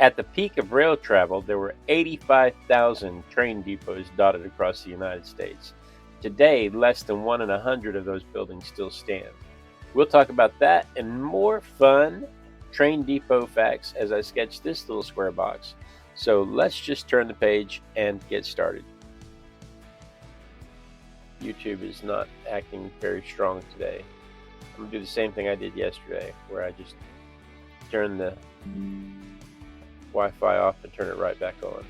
At the peak of rail travel, there were 85,000 train depots dotted across the United States. Today, less than 1 in 100 of those buildings still stand. We'll talk about that and more fun train depot facts as I sketch this little square box. So let's just turn the page and get started. YouTube is not acting very strong today. I'm going to do the same thing I did yesterday, where I just turn the Wi-Fi off and turn it right back on.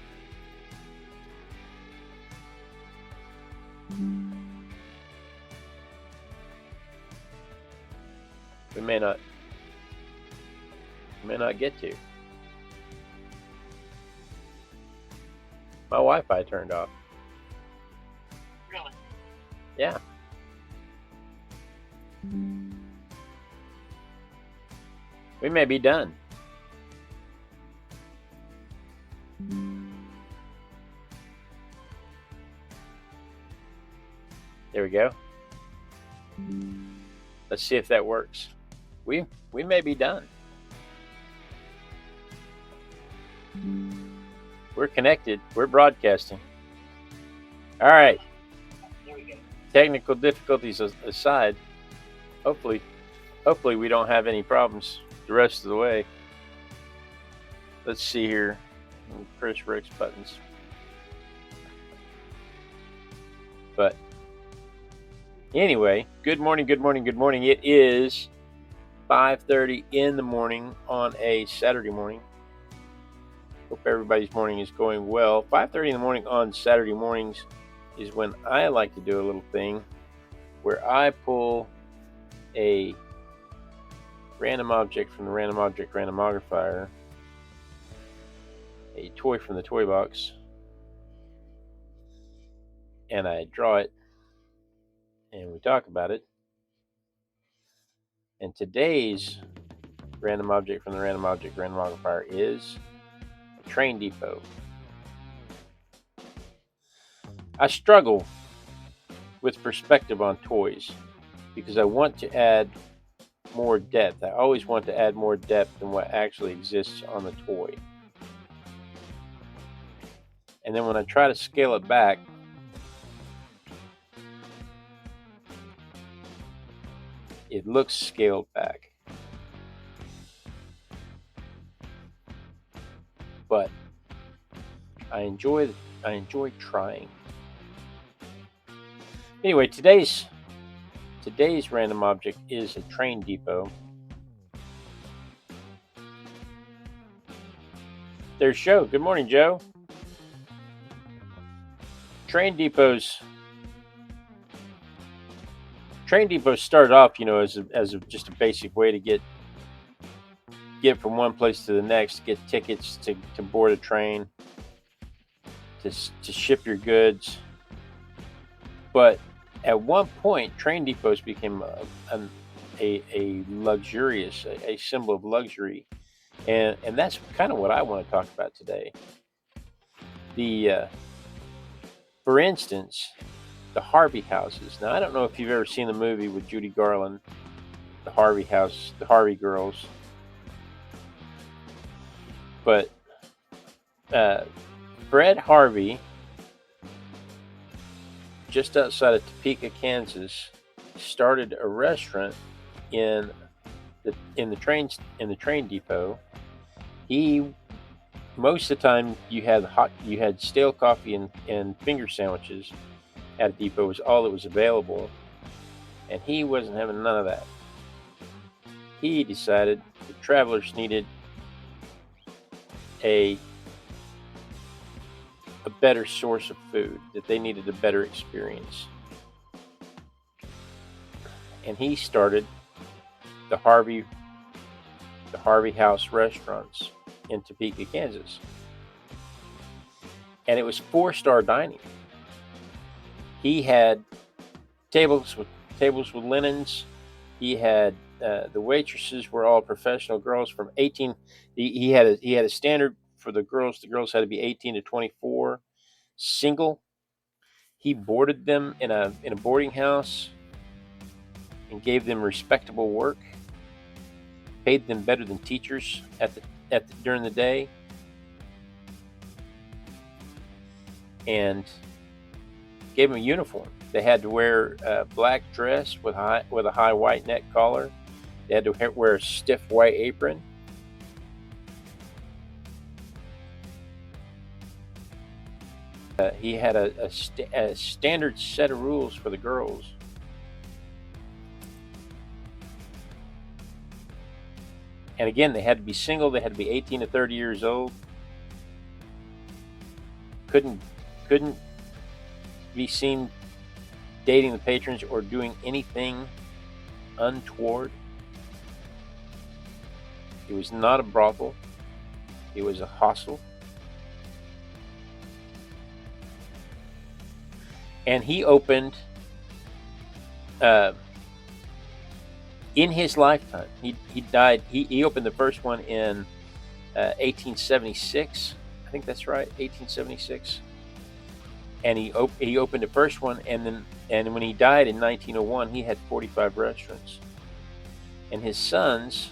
We may not get to. My Wi-Fi turned off. Really? Yeah. We may be done. There we go. Let's see if that works. We may be done. We're connected. We're broadcasting. All right. There we go. Technical difficulties aside, hopefully we don't have any problems the rest of the way. Let's see here. Press Rick's buttons. But anyway, good morning. It is 5:30 in the morning on a Saturday morning. Hope everybody's morning is going well. 5:30 in the morning on Saturday mornings is when I like to do a little thing where I pull a random object from the random object randomographer, a toy from the toy box, and I draw it and we talk about it. And today's random object from the random object randomographer is a train depot. I struggle with perspective on toys because I want to add more depth. I always want to add more depth than what actually exists on the toy. And then when I try to scale it back, it looks scaled back. But I enjoy trying. Anyway, today's random object is a train depot. There's Joe. Good morning, Joe. Train depots started off, as just a basic way to get from one place to the next, get tickets to board a train, to ship your goods. But at one point, train depots became a luxurious, a symbol of luxury, and that's kind of what I want to talk about today. For instance, the Harvey Houses. Now, I don't know if you've ever seen the movie with Judy Garland, the Harvey House, the Harvey Girls, but Fred Harvey, just outside of Topeka, Kansas, started a restaurant in the train depot. Most of the time you had stale coffee and finger sandwiches at a depot was all that was available, and he wasn't having none of that. He decided the travelers needed a better source of food, that they needed a better experience. And he started the Harvey House restaurants in Topeka, Kansas. And it was 4-star dining. He had tables with linens. He had the waitresses were all professional girls from 18. He had a standard for the girls. The girls had to be 18 to 24, single. He boarded them in a boarding house and gave them respectable work. Paid them better than teachers during the day. and gave them a uniform. They had to wear a black dress with a high white neck collar. They had to wear a stiff white apron. He had a standard set of rules for the girls. And again, they had to be single. They had to be 18 to 30 years old. Couldn't be seen dating the patrons or doing anything untoward. It was not a brothel. It was a hostel. And he opened, in his lifetime, he died. He opened the first one in 1876. I think that's right, 1876. And he opened the first one, and when he died in 1901, he had 45 restaurants. And his sons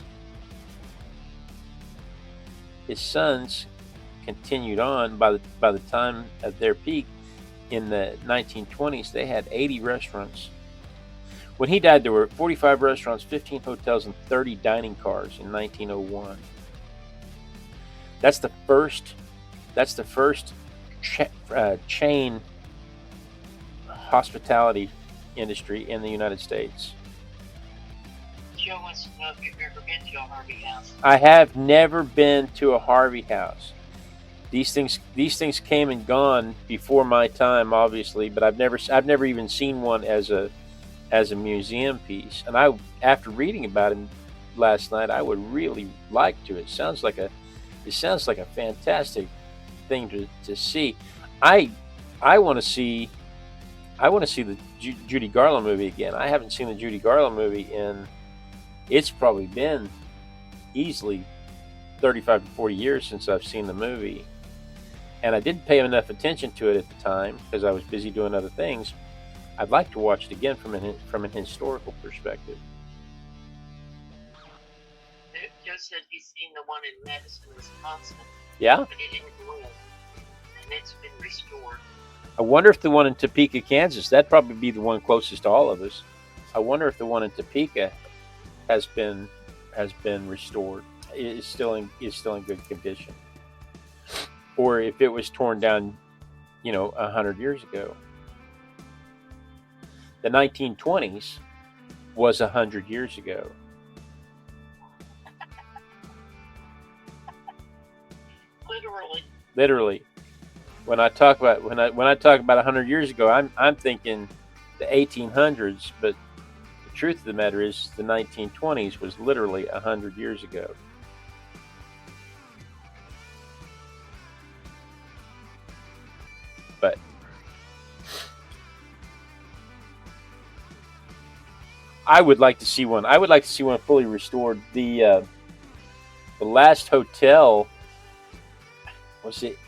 continued on. By the time of their peak in the 1920s, they had 80 restaurants. When he died, there were 45 restaurants, 15 hotels, and 30 dining cars in 1901. That's the first chain hospitality industry in the United States. Joe wants to know if you've ever been to a Harvey House. I have never been to a Harvey House. These things came and gone before my time, obviously, but I've never even seen one as a museum piece. And after reading about it last night, I would really like to. It sounds like a fantastic thing to see. I want to see the Judy Garland movie again. I haven't seen the Judy Garland movie it's probably been easily 35 to 40 years since I've seen the movie. And I didn't pay enough attention to it at the time because I was busy doing other things. I'd like to watch it again from an historical perspective. Joe said he's seen the one in Madison, Wisconsin. Yeah? But it didn't win. And it's been restored. I wonder if the one in Topeka, Kansas, that'd probably be the one closest to all of us. I wonder if the one in Topeka has been restored. Is still in good condition. Or if it was torn down, 100 years ago. The 1920s was 100 years ago. Literally. When I talk about 100 years ago, I'm thinking the 1800s, but the truth of the matter is the 1920s was literally 100 years ago. But I would like to see one. I would like to see one fully restored. The last hotel was it?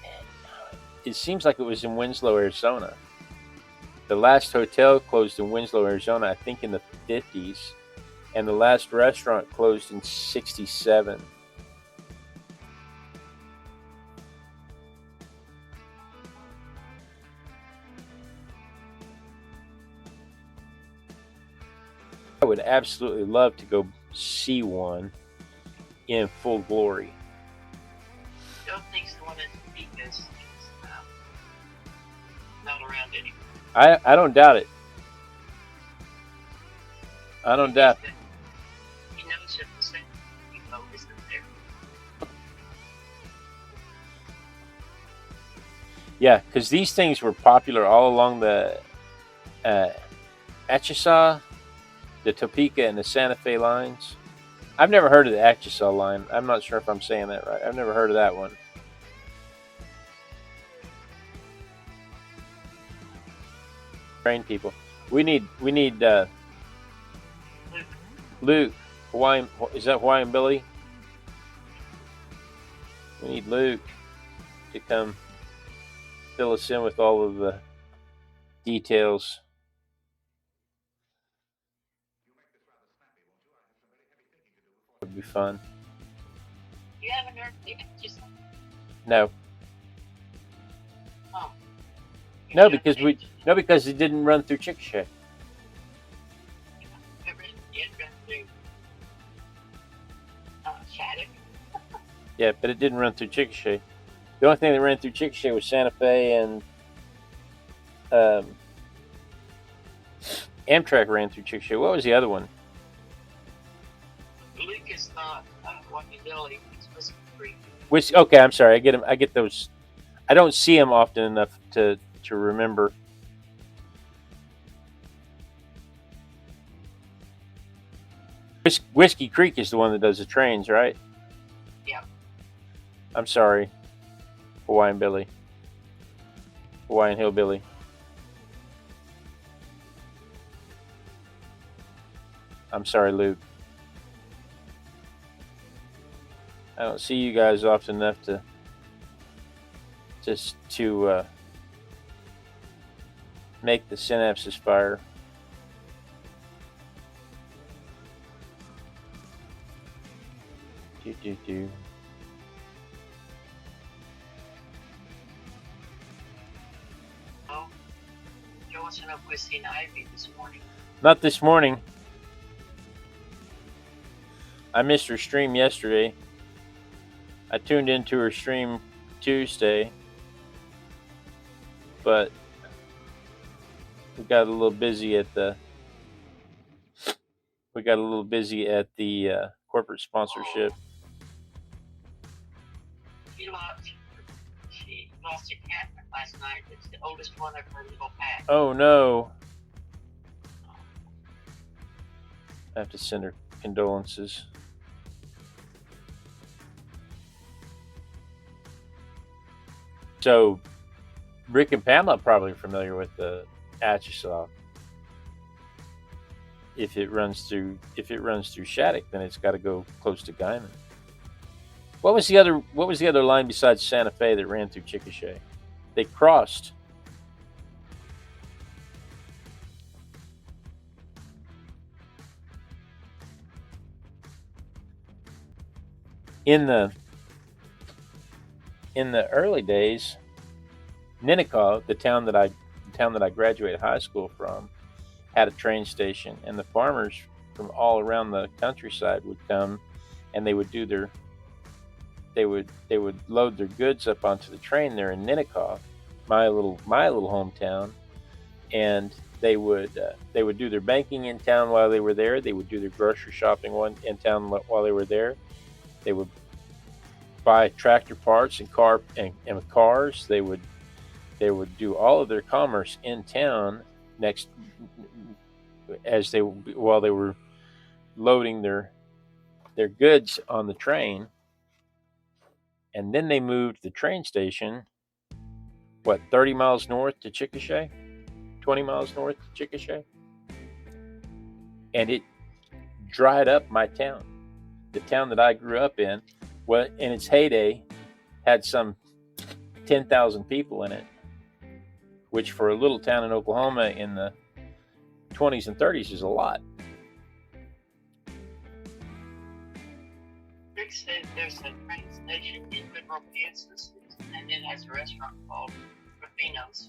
It seems like it was in Winslow, Arizona. The last hotel closed in Winslow, Arizona, I think in the 50s, and the last restaurant closed in 67. I would absolutely love to go see one in full glory. Joe thinks the one in Topeka is not around anymore. I don't doubt it. I don't doubt. He knows if the same people isn't there. Yeah, because these things were popular all along the Atchison, the Topeka, and the Santa Fe lines. I've never heard of the Atchison line. I'm not sure if I'm saying that right. I've never heard of that one. Train people. We need Luke. Hawaiian, is that Hawaiian Billy? We need Luke to come fill us in with all of the details. Would be fun. You haven't heard the Atchison? No. Oh. No, Except because it, because it didn't run through Chickasha. it ran through Shattuck. Yeah, but it didn't run through Chickasha. The only thing that ran through Chickasha was Santa Fe, and um, Amtrak ran through Chickasha. What was the other one? Lucas Waukee it's Whiskey Creek. Which, okay, I'm sorry. I get them. I get those. I don't see them often enough to remember. Whiskey Creek is the one that does the trains, right? Yep. I'm sorry, Hawaiian Hillbilly. I'm sorry, Luke. I don't see you guys often enough to just to make the synapses fire. Do. Oh, Joe wants to know if we've seen Ivy this morning. Not this morning. I missed her stream yesterday. I tuned into her stream Tuesday, but we got a little busy at the corporate sponsorship. She lost a cat last night. It's the oldest one of her little pack. Oh no! I have to send her condolences. So, Rick and Pamela are probably familiar with the Atchison. If it runs through Shattuck, then it's got to go close to Guyman. What was the other line besides Santa Fe that ran through Chickasha? They crossed. In the early days, Ninnekah, the town that I graduated high school from, had a train station, and the farmers from all around the countryside would come, and they would load their goods up onto the train there in Ninnekah, my little hometown, and they would do their banking in town while they were there. They would do their grocery shopping in town while they were there. They would buy tractor parts and cars. They would do all of their commerce in town while they were loading their goods on the train. And then they moved the train station 30 miles north to Chickasha, 20 miles north to Chickasha, and it dried up my town. The town that I grew up in, in its heyday, had some 10,000 people in it, which for a little town in Oklahoma in the 20s and 30s is a lot. Rick said there's a train station in Goodwell, Kansas, and it has a restaurant called Rufino's.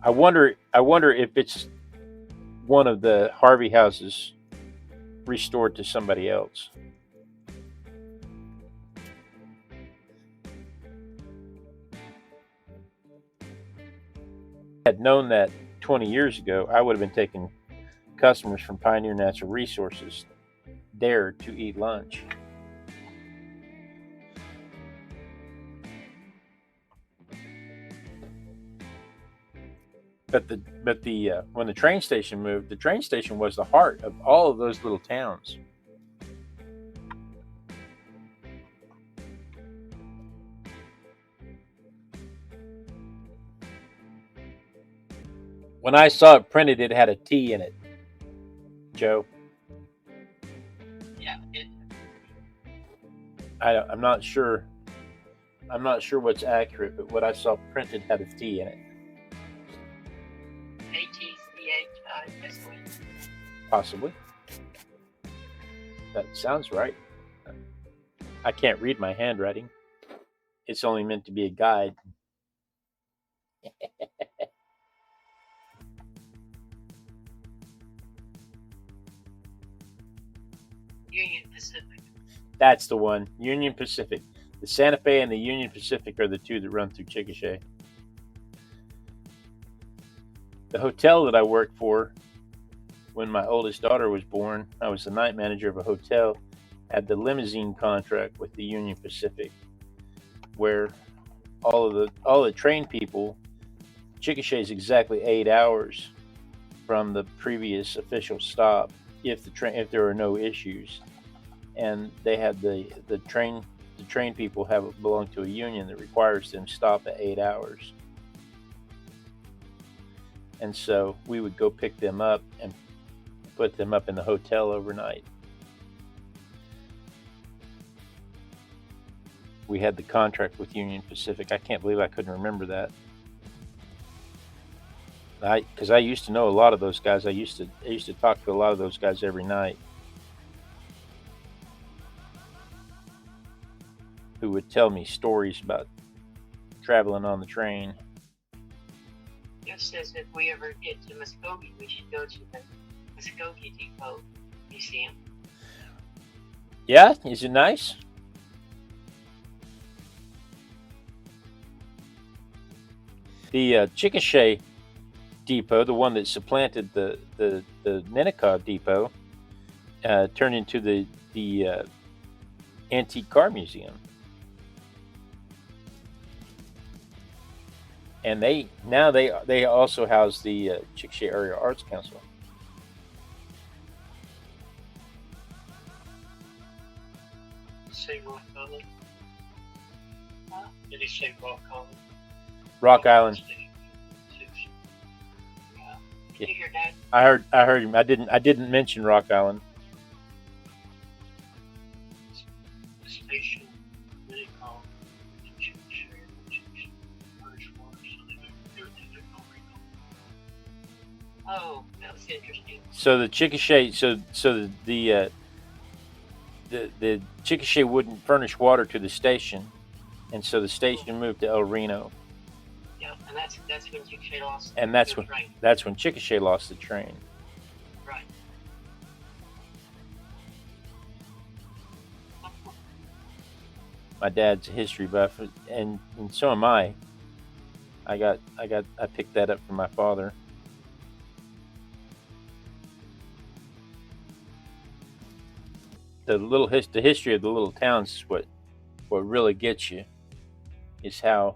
I wonder if it's one of the Harvey Houses restored to somebody else. Had known that 20 years ago, I would have been taking customers from Pioneer Natural Resources there to eat lunch. But when the train station moved, the train station was the heart of all of those little towns. When I saw it printed, it had a T in it. Joe. Yeah. I'm not sure. I'm not sure what's accurate, but what I saw printed had a T in it. ATCHI. Possibly. That sounds right. I can't read my handwriting. It's only meant to be a guide. Union Pacific. That's the one. Union Pacific. The Santa Fe and the Union Pacific are the two that run through Chickasha. The hotel that I worked for when my oldest daughter was born, I was the night manager of a hotel, had the limousine contract with the Union Pacific, where all the train people, Chickasha is exactly 8 hours from the previous official stop if there are no issues, and they had the train people belong to a union that requires them stop at 8 hours, and so we would go pick them up and put them up in the hotel overnight. We had the contract with Union Pacific. I can't believe I couldn't remember that. Because I used to know a lot of those guys. I used to talk to a lot of those guys every night, who would tell me stories about traveling on the train. It says if we ever get to Muskogee, we should go to the Muskogee Depot Museum. Yeah, is it nice? The Chickasha Depot, the one that supplanted the Nennecaw Depot, turned into the Antique Car Museum, and they also house the Chickasha Area Arts Council. Say Rock Island. Huh? Did he say Rock Island? Rock Island. Did you hear that? I heard him. I didn't mention Rock Island. The station they call Oh, that was interesting. So the Chickasha, so the Chickasha wouldn't furnish water to the station, and so the station moved to El Reno. Yeah, and that's when Chickasha lost. And that's when Chickasha lost the train. Right. My dad's a history buff, and so am I. I picked that up from my father. The history of the little towns is what really gets you. Is how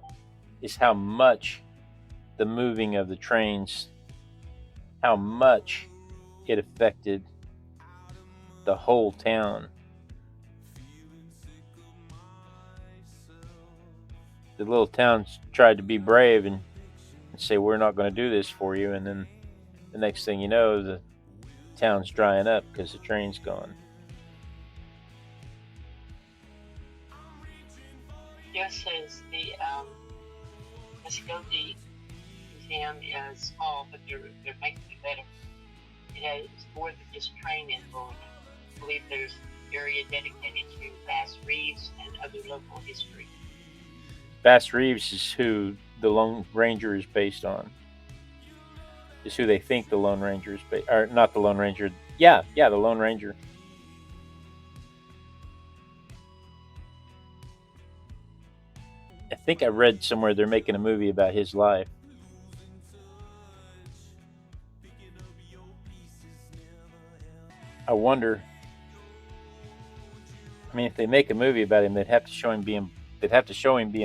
much the moving of the trains, how much it affected the whole town. The little towns tried to be brave and say, we're not going to do this for you, and then the next thing you know, the town's drying up because the train's gone. Yes, says the Muskogee Museum is small, but they're making it better. It has more than just train info. I believe there's an area dedicated to Bass Reeves and other local history. Bass Reeves is who the Lone Ranger is based on. Is who they think the Lone Ranger is based, or not the Lone Ranger. Yeah, the Lone Ranger. I think I read somewhere they're making a movie about his life. I wonder. I mean, if they make a movie about him, they'd have to show him being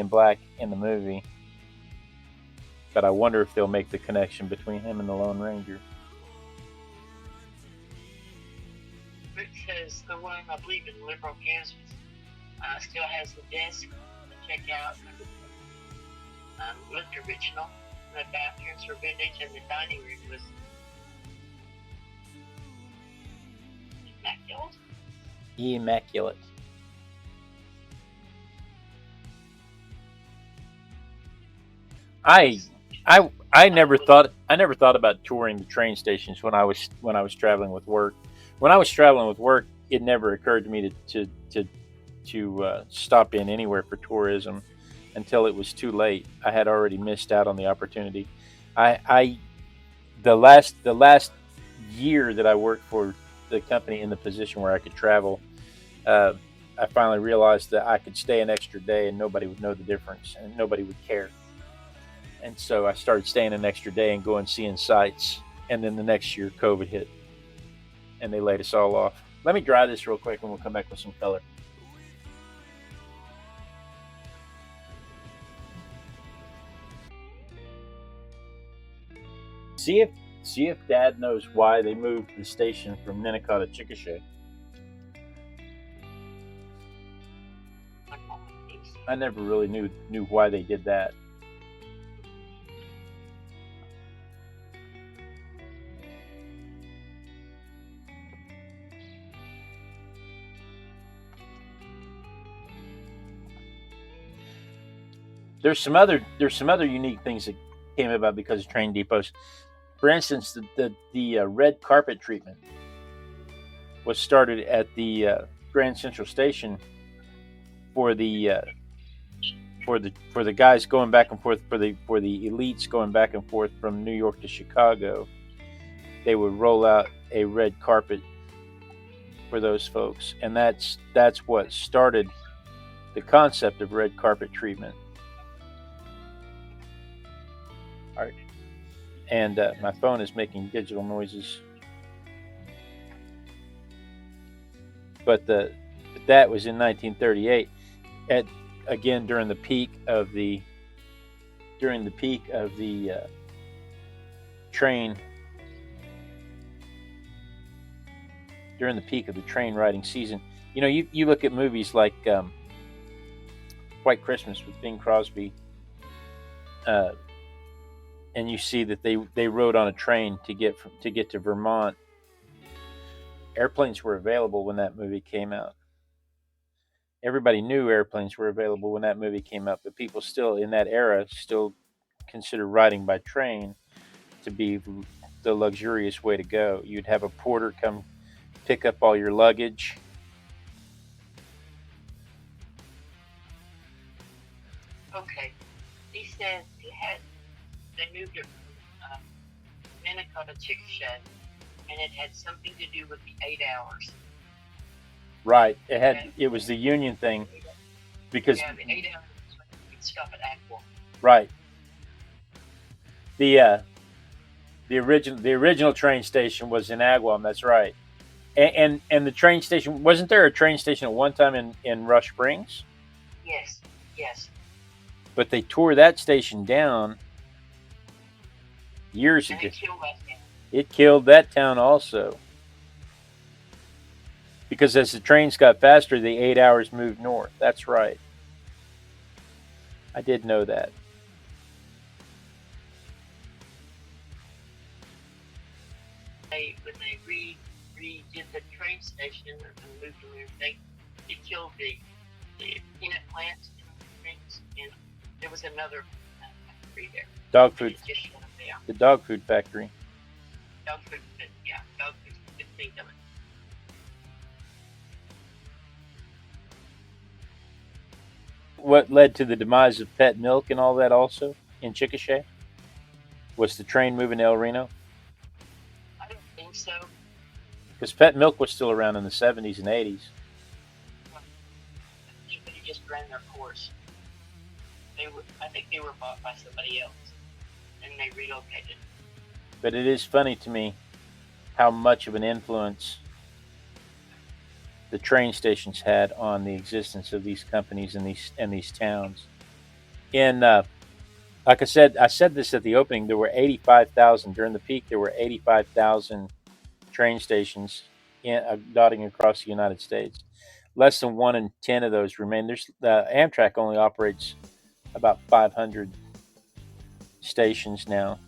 black in the movie. But I wonder if they'll make the connection between him and the Lone Ranger. Rick says the one, I believe, in Liberal, Kansas, still has the desk to check out. Looked original. The bathrooms were vintage, and the dining room was Immaculate. I never thought about touring the train stations when I was traveling with work. When I was traveling with work, it never occurred to me to stop in anywhere for tourism. until it was too late. I had already missed out on the opportunity. I the last year that I worked for the company in the position where I could travel, uh, I finally realized that I could stay an extra day and nobody would know the difference and nobody would care. And so I started staying an extra day and going seeing sights. And then the next year, COVID hit and they laid us all off. Let me dry this real quick and we'll come back with some color. See if see if Dad knows why they moved the station from Ninnekah to Chickasha. I never really knew why they did that. There's some other unique things that came about because of train depots. For instance, the red carpet treatment was started at the Grand Central Station for the guys going back and forth for the elites going back and forth from New York to Chicago. They would roll out a red carpet for those folks, and that's what started the concept of red carpet treatment. All right. And my phone is making digital noises, but that was in 1938. At again during the peak of the train during the peak of the train riding season. You look at movies like White Christmas with Bing Crosby, uh, and you see that they rode on a train to get to Vermont. Airplanes were available when that movie came out. Everybody knew airplanes were available when that movie came out, but people still in that era still consider riding by train to be the luxurious way to go. You'd have a porter come pick up all your luggage. Okay. He said they moved it from Ninnekah to Chickasha, and it had something to do with the 8 hours. Right. It was the union thing because Yeah, the 8 hours was when you could stop at Aqua. right. The original train station was in Agawam. That's right. And the train station, wasn't there a train station at one time in Rush Springs? Yes, yes. But they tore that station down years And ago. it killed that man. It killed that town also because as the trains got faster, the 8 hours moved north. That's right. I did know that. When they redid the train station and moved them everything, it killed the peanut plants and things, and there was another factory there. Dog And food. it just shut them down. The dog food factory. Dog food, yeah, dog food, good thing of it. What led to the demise of Pet Milk and all that also in Chickasha was the train moving to El Reno I don't think so. because Pet Milk was still around in the 70s and 80s. I think they just ran their course. I think they were bought by somebody else, and they relocated. But it is funny to me how much of an influence the train stations had on the existence of these companies and these towns. In like I said this at the opening. There were 85,000 during the peak. There were 85,000 train stations dotting across the United States. Less than 1 in 10 of those remain. Amtrak only operates about 500 stations now.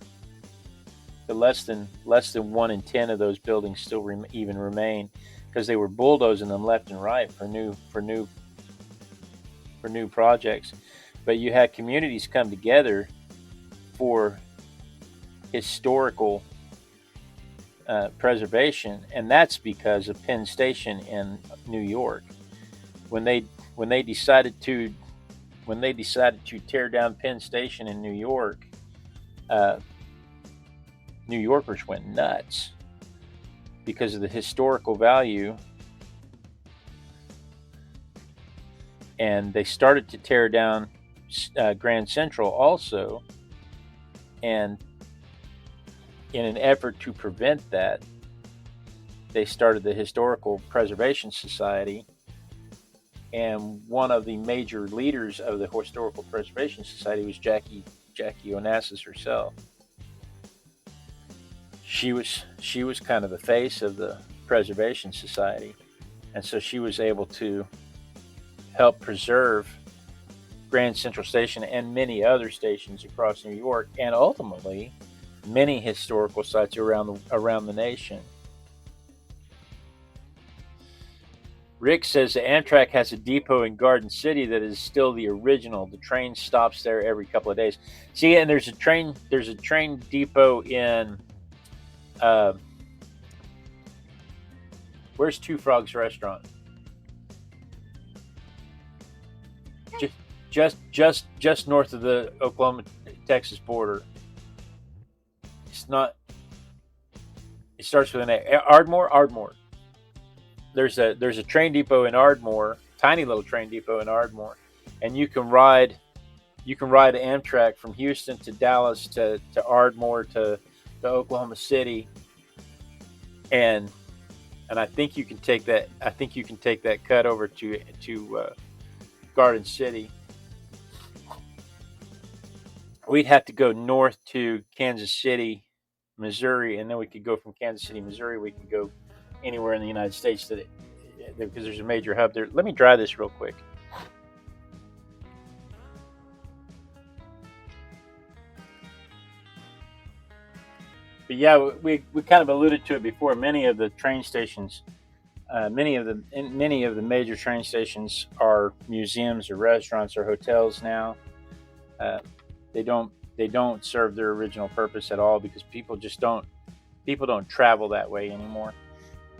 But less than 1 in 10 of those buildings still even remain because they were bulldozing them left and right for new projects. But you had communities come together for historical preservation, and that's because of Penn Station in New York. When they decided to when they decided to tear down Penn Station in New York, uh, New Yorkers went nuts because of the historical value, and they started to tear down Grand Central also. And in an effort to prevent that, they started the Historical Preservation Society. And one of the major leaders of the Historical Preservation Society was Jackie Onassis herself. She was kind of the face of the Preservation Society, and so she was able to help preserve Grand Central Station and many other stations across New York, and ultimately many historical sites around the nation. Rick says the Amtrak has a depot in Garden City that is still the original. The train stops there every couple of days. See, and there's a train depot in where's Two Frogs Restaurant? Just north of the Oklahoma-Texas border. It's not. It starts with an A. Ardmore. There's a train depot in Ardmore, tiny little train depot in Ardmore, and you can ride Amtrak from Houston to Dallas to Ardmore to Oklahoma City, and I think you can take that. I think you can take that cut over to Garden City. We'd have to go north to Kansas City, Missouri, and then we could go from Kansas City, Missouri. We could go anywhere in the United States because there's a major hub there. Let me try this real quick. But yeah, we kind of alluded to it before. Many of the train stations, many of the major train stations are museums or restaurants or hotels now. Uh, they don't serve their original purpose at all because people don't travel that way anymore.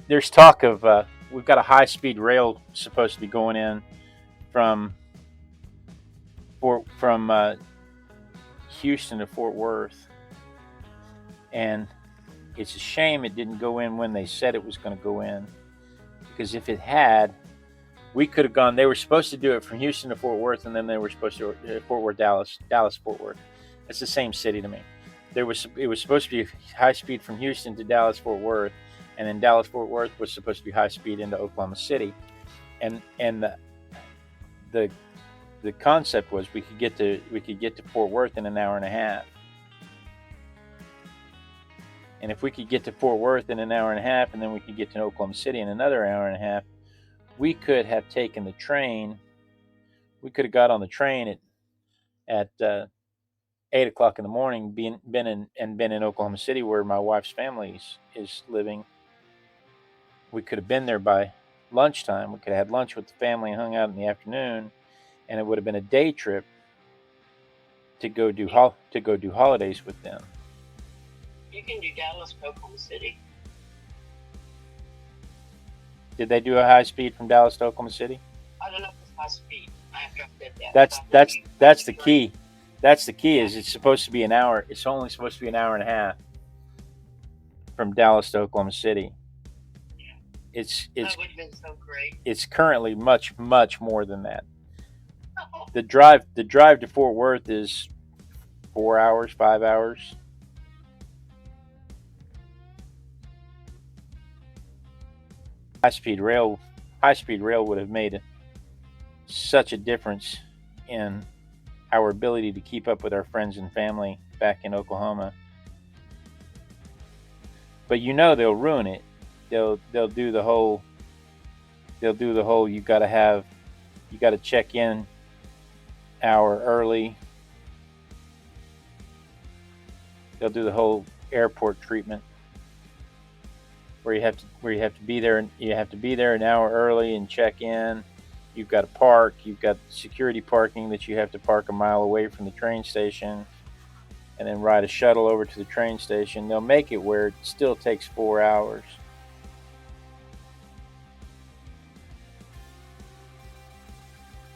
There's talk of we've got a high-speed rail supposed to be going in from Houston to Fort Worth, and it's a shame it didn't go in when they said it was going to go in, because if it had, we could have gone. They were supposed to do it from Houston to Fort Worth, and then they were supposed to Fort Worth, Dallas, Fort Worth. It's the same city to me. It was supposed to be high speed from Houston to Dallas, Fort Worth, and then Dallas, Fort Worth was supposed to be high speed into Oklahoma City, and the concept was we could get to Fort Worth in an hour and a half. And if we could get to Fort Worth in an hour and a half, and then we could get to Oklahoma City in another hour and a half, we could have taken the train. We could have got on the train at 8 o'clock in the morning, been in Oklahoma City, where my wife's family is living. We could have been there by lunchtime. We could have had lunch with the family and hung out in the afternoon, and it would have been a day trip to go do holidays with them. You can do Dallas to Oklahoma City. Did they do a high speed from Dallas to Oklahoma City? I don't know if it's high speed. I have to said that. That's the key. That's the key. Is it's supposed to be an hour. It's only supposed to be an hour and a half from Dallas to Oklahoma City. Yeah. It's that would have been so great. It's currently much more than that. The drive to Fort Worth is 4 hours, 5 hours. High speed rail would have made such a difference in our ability to keep up with our friends and family back in Oklahoma. But they'll ruin it. They'll do the whole you got to check in hour early. They'll do the whole airport treatment where you have to be there, and you have to be there an hour early and check in. You've got to park. You've got security parking that you have to park a mile away from the train station, and then ride a shuttle over to the train station. They'll make it where it still takes 4 hours.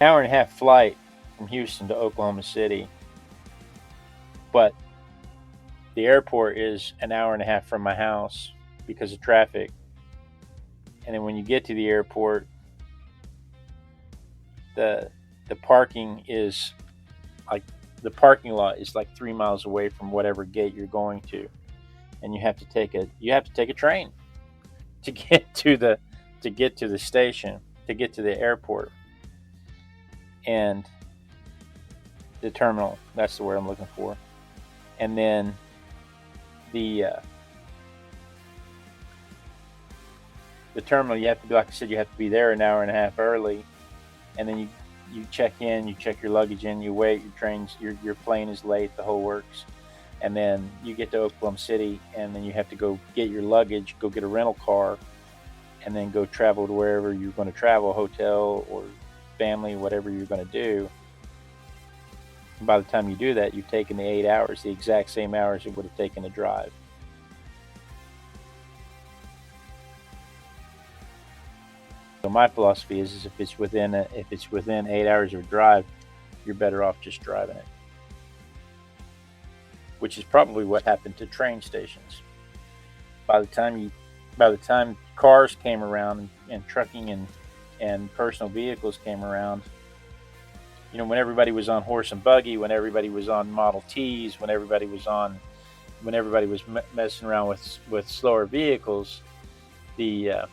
An hour and a half flight from Houston to Oklahoma City, but the airport is an hour and a half from my house because of traffic. And then when you get to the airport, the the parking is like the parking lot is like 3 miles away from whatever gate you're going to, and you have to take a train to get to the station, to get to the airport and the terminal. That's the word I'm looking for. And then the the terminal, you have to be, like I said, you have to be there an hour and a half early, and then you check in, you check your luggage in, you wait, your plane is late, the whole works. And then you get to Oklahoma City, and then you have to go get your luggage, go get a rental car, and then go travel to wherever you're going to travel, hotel or family, whatever you're going to do. And by the time you do that, you've taken the 8 hours, the exact same hours it would have taken to drive. So my philosophy is if it's within 8 hours of drive, you're better off just driving it, which is probably what happened to train stations. By the time cars came around and trucking and personal vehicles came around, when everybody was on horse and buggy, when everybody was on Model Ts, when everybody was messing around with slower vehicles, the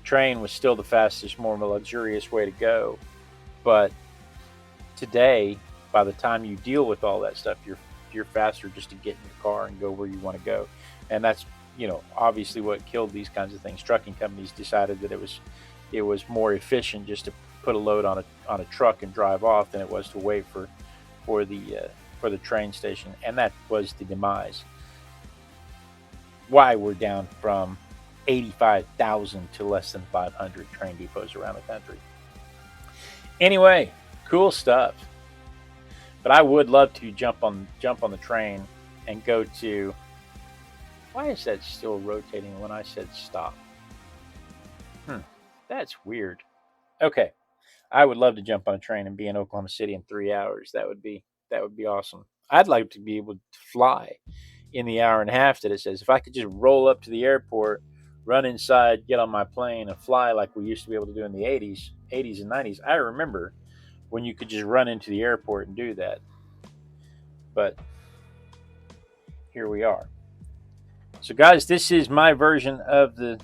train was still the fastest, more luxurious way to go. But today, by the time you deal with all that stuff, you're faster just to get in your car and go where you want to go. And that's obviously what killed these kinds of things. Trucking companies decided that it was more efficient just to put a load on a truck and drive off than it was to wait for the train station, and that was the demise. Why we're down from 85,000 to less than 500 train depots around the country. Anyway, cool stuff. But I would love to jump on the train and go to. Why is that still rotating when I said stop? That's weird. Okay, I would love to jump on a train and be in Oklahoma City in 3 hours. That would be awesome. I'd like to be able to fly in the hour and a half that it says. If I could just roll up to the airport, run inside, get on my plane, and fly like we used to be able to do in the 80s and 90s. I remember when you could just run into the airport and do that. But here we are. So, guys, this is my version of the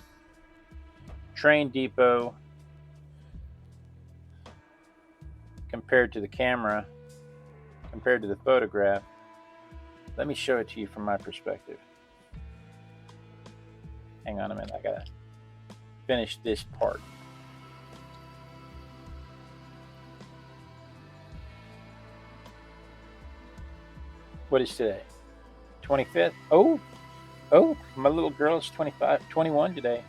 train depot compared to the camera, compared to the photograph. Let me show it to you from my perspective. Hang on a minute, I gotta finish this part. What is today? 25th? Oh, my little girl's 21 today.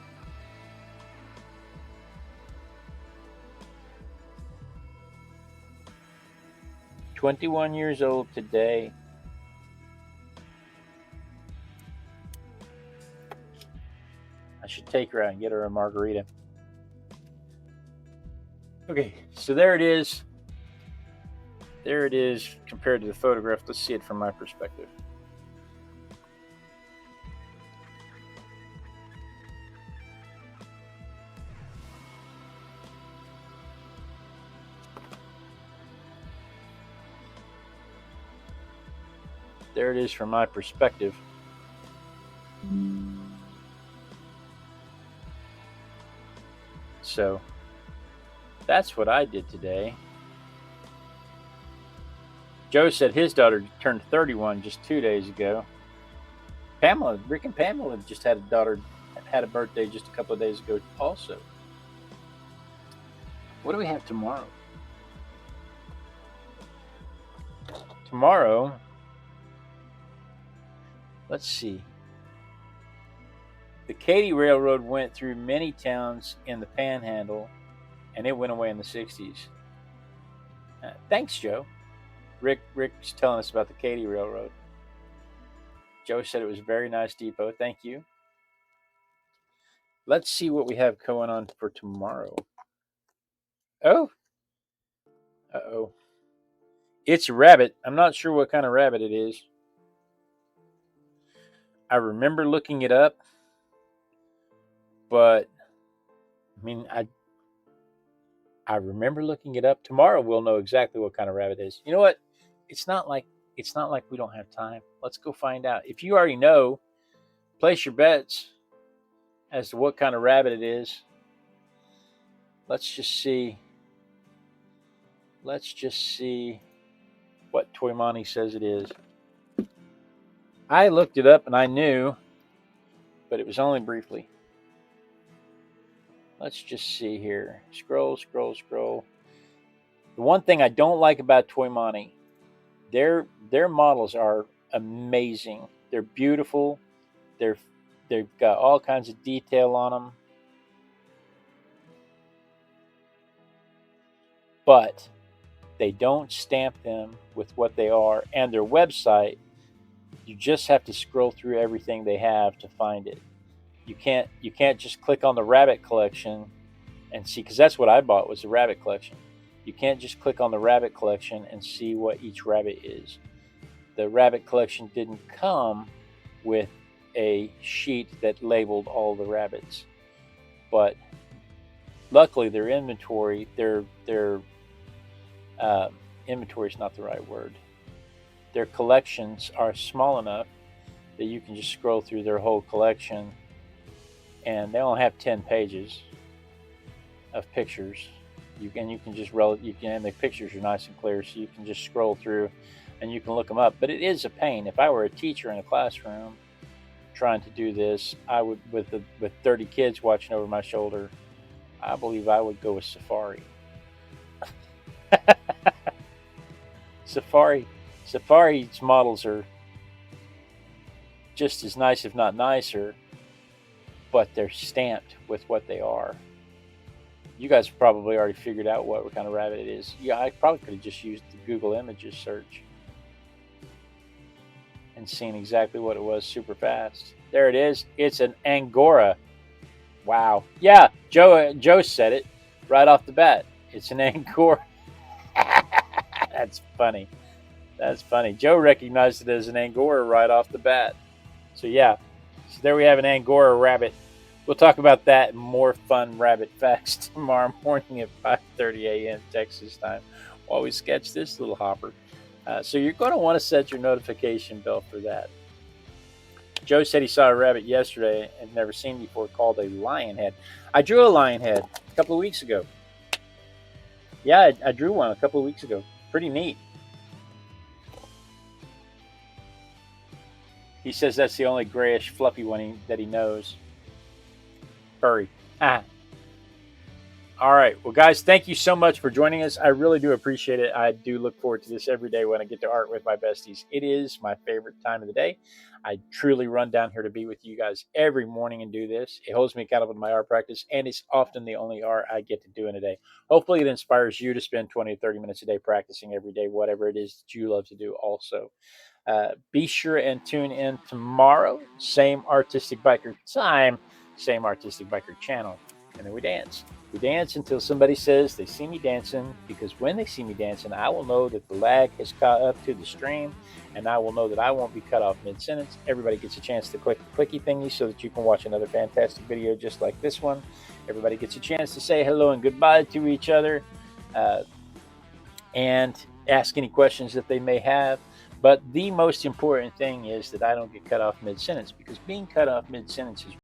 "21 years old today." I should take her out and get her a margarita. Okay, so there it is. There it is compared to the photograph. Let's see it from my perspective. There it is from my perspective. So that's what I did today. Joe said his daughter turned 31 just 2 days ago. Rick and Pamela just had a birthday just a couple of days ago also. What do we have tomorrow? Tomorrow, let's see. The Katy Railroad went through many towns in the Panhandle, and it went away in the 60s. Thanks, Joe. Rick's telling us about the Katy Railroad. Joe said it was a very nice depot. Thank you. Let's see what we have going on for tomorrow. Oh, Uh-oh. It's a rabbit. I'm not sure what kind of rabbit it is. I remember looking it up, but I mean, I remember looking it up. Tomorrow we'll know exactly what kind of rabbit it is. You know what? It's not like it's not like we don't have time. Let's go find out. If you already know, place your bets as to what kind of rabbit it is. Let's just see. Let's just see what Toymani says it is. I looked it up and I knew, but it was only briefly. Let's just see here. Scroll, scroll, scroll. The one thing I don't like about Toymani, their models are amazing. They're beautiful. They've got all kinds of detail on them. But they don't stamp them with what they are, and their website, you just have to scroll through everything they have to find it. You can't just click on the rabbit collection and see, because that's what I bought, was the rabbit collection. You can't just click on the rabbit collection and see what each rabbit is. The rabbit collection didn't come with a sheet that labeled all the rabbits, but luckily their inventory, inventory is not the right word. Their collections are small enough that you can just scroll through their whole collection, and they only have 10 pages of pictures. And the pictures are nice and clear, so you can just scroll through and you can look them up. But it is a pain. If I were a teacher in a classroom trying to do this, I would, with 30 kids watching over my shoulder, I believe I would go with Safari. Safari's models are just as nice, if not nicer, but they're stamped with what they are. You guys probably already figured out what kind of rabbit it is. Yeah, I probably could have just used the Google Images search and seen exactly what it was super fast. There it is. It's an Angora. Wow. Yeah, Joe said it right off the bat. It's an Angora. That's funny. That's funny. Joe recognized it as an Angora right off the bat. So yeah, so there we have an Angora rabbit. We'll talk about that and more fun rabbit facts tomorrow morning at 5:30 a.m. Texas time while we sketch this little hopper. So you're going to want to set your notification bell for that. Joe said he saw a rabbit yesterday and never seen before called a lion head. I drew a lion head a couple of weeks ago. Yeah, I drew one a couple of weeks ago. Pretty neat. He says that's the only grayish, fluffy one that he knows. Furry. Ah. All right. Well, guys, thank you so much for joining us. I really do appreciate it. I do look forward to this every day when I get to art with my besties. It is my favorite time of the day. I truly run down here to be with you guys every morning and do this. It holds me accountable to my art practice, and it's often the only art I get to do in a day. Hopefully, it inspires you to spend 20 to 30 minutes a day practicing every day, whatever it is that you love to do also. Be sure and tune in tomorrow. Same Artistic Biker time, same Artistic Biker channel. And then we dance. We dance until somebody says they see me dancing, because when they see me dancing, I will know that the lag has caught up to the stream, and I will know that I won't be cut off mid-sentence. Everybody gets a chance to click the clicky thingy so that you can watch another fantastic video just like this one. Everybody gets a chance to say hello and goodbye to each other and ask any questions that they may have. But the most important thing is that I don't get cut off mid-sentence, because being cut off mid-sentence is